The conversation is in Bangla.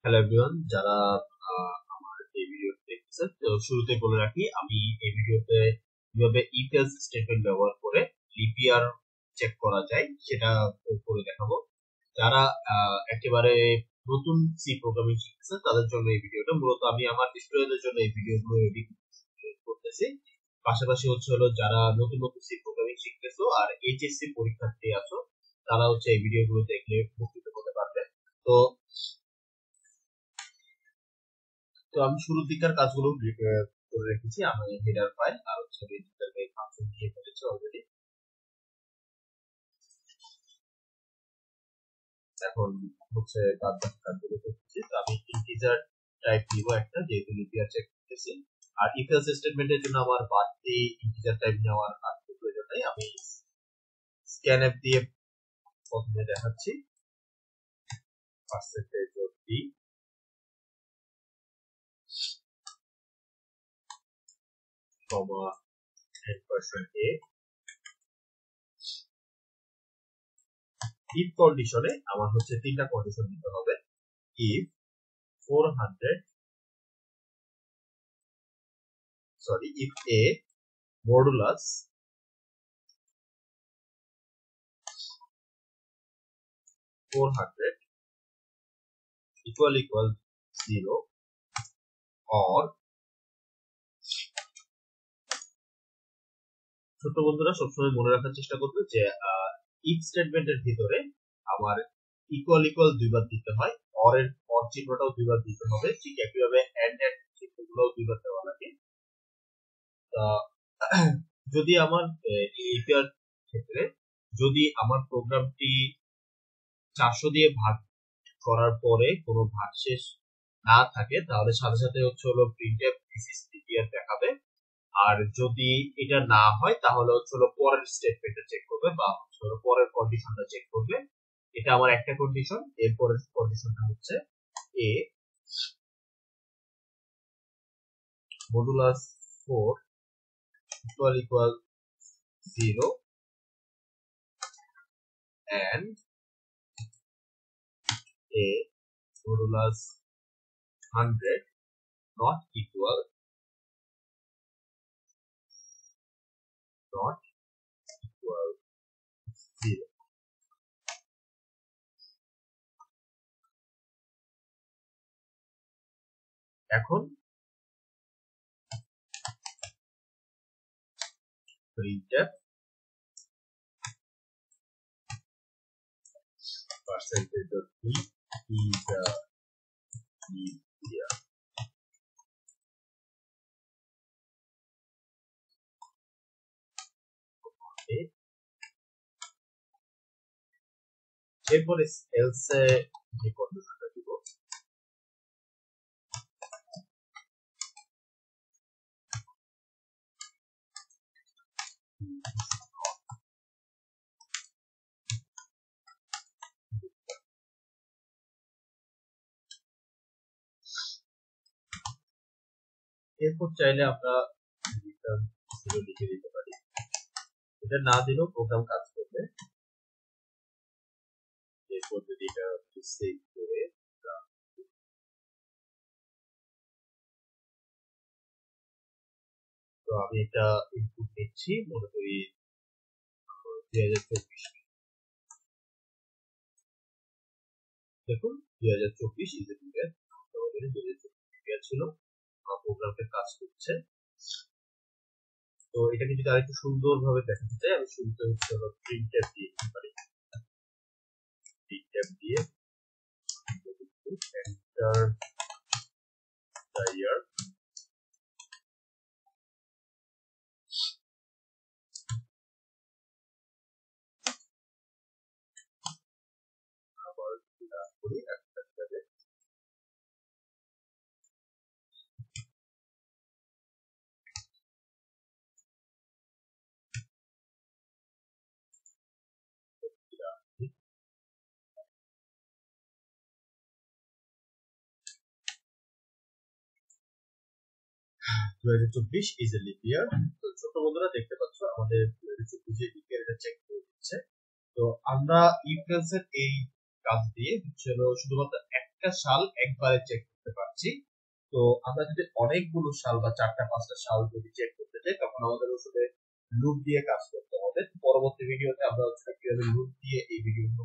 হ্যালো এভরিওয়ান, যারা আমার এই ভিডিও দেখতেছেন, তো শুরুতে বলে রাখি আমি এই ভিডিওতে কিভাবে ইফ এলস স্টেটমেন্ট ব্যবহার করে লিপ ইয়ার চেক করা যায় সেটা করে দেখাবো। যারা একেবারে নতুন সি প্রোগ্রামিং শিখতেছে তাদের জন্য এই ভিডিওটা, মূলত আমি আমার স্টুডেন্টদের জন্য এই ভিডিওগুলো এডিট করতেছি। পাশাপাশি হলো যারা নতুন নতুন সি প্রোগ্রামিং শিখতেছো আর এইচএসসি পরীক্ষার্থী আছো, তারা এই ভিডিওগুলো দেখলে উপকৃত হতে পারবে। তো তো আমি শুরুর দিককার কাজগুলো করে রেখেছি। আমি হেডার ফাইল আর রেজিস্টার ফাইল ফাংশন দিয়ে ফেলেছি অলরেডি। এখন বাদ বাকি কাজগুলো করতেছি। তো আমি ইন্টিজার টাইপ নিব একটা, যেহেতু লিপিয়ার চেক করতেছি। আর ইফ এলস স্টেটমেন্টের জন্য আমার বাড়তি ইন্টিজার টাইপ নেওয়ার আর কোনো প্রয়োজন নেই। আমি স্ক্যানএফ দিয়ে প্রথমে দেখাচ্ছি percentage of D, comma 10% A. If কন্ডিশনে আমার তিনটা কন্ডিশন দিতে হবে। If 400 if a modulus 400 equal 0 or, ছোট বন্ধুরা সবসময় মনে রাখার চেষ্টা করবে যে ইফ স্টেটমেন্টের ভিতরে আমার ইকুয়াল দুইবার দিতে হয়, অর চিহ্নটাও দুইবার দিতে হবে, ঠিক একইভাবে এন্ড চিহ্নগুলোও দুইবার দেওয়া লাগে। যদি আমার ইফের ক্ষেত্রে যদি আমার প্রোগ্রামটি 400 দিয়ে ভাগ করার পরে কোনো ভাগশেষ না থাকে, তাহলে সাথে সাথে প্রিন্টএফ দিস ইজ লিনিয়ার দেখাবে। আর যদি এটা না হয় তাহলে পরের স্টেটমেন্টটা চেক করবে বা পরের কন্ডিশনটা চেক করবে। এটা আমার একটা কন্ডিশন। এরপরের কন্ডিশনটা এ modulus 4 equal 0 and a modulus 100 not equal 0। এখন printf percentage of d is here। এরপরে else এ যে কন্ডিশনটা দিব, এরপর চাইলে আমরা লিখে দিতে পারি। এটা না দিলেও প্রোগ্রাম কাজ করবে। এরপর যদি এটা সেভ করে, তো আমি একটা ইনপুট নিচ্ছি, মনে করি 2024। দেখুন 2024 ইজ এ লিনিয়ার। আমাদের 2024 লিনিয়ার ছিল, প্রোগ্রামটা কাজ করছে। তো এটাকে যদি আরেকটু সুন্দরভাবে দেখাতে চাই, আমি শুরুতে প্রিন্টএফ দিয়ে দিতে পারি। প্রিন্টএফ দিয়ে এন্টার দ্য ইয়ার, আবার করি একটা হিসাবে। ইজ এ লিপ ইয়ার। তো ছোট বন্ধুরা দেখতে পাচ্ছ আমাদের 2024 লিপ ইয়ার এটা চেক করে দিচ্ছে। তো আমরা ইফ এলস এর এই কাজ দিয়ে শুধুমাত্র একটা সাল একবারে চেক করতে পারছি। তো আমরা যদি অনেকগুলো সাল বা 4টা 5টা সাল যদি চেক করতে চাই তখন আমাদের আসলে লুপ দিয়ে কাজ করতে হবে। পরবর্তী ভিডিওতে আমরা কিভাবে লুপ দিয়ে এই ভিডিওগুলো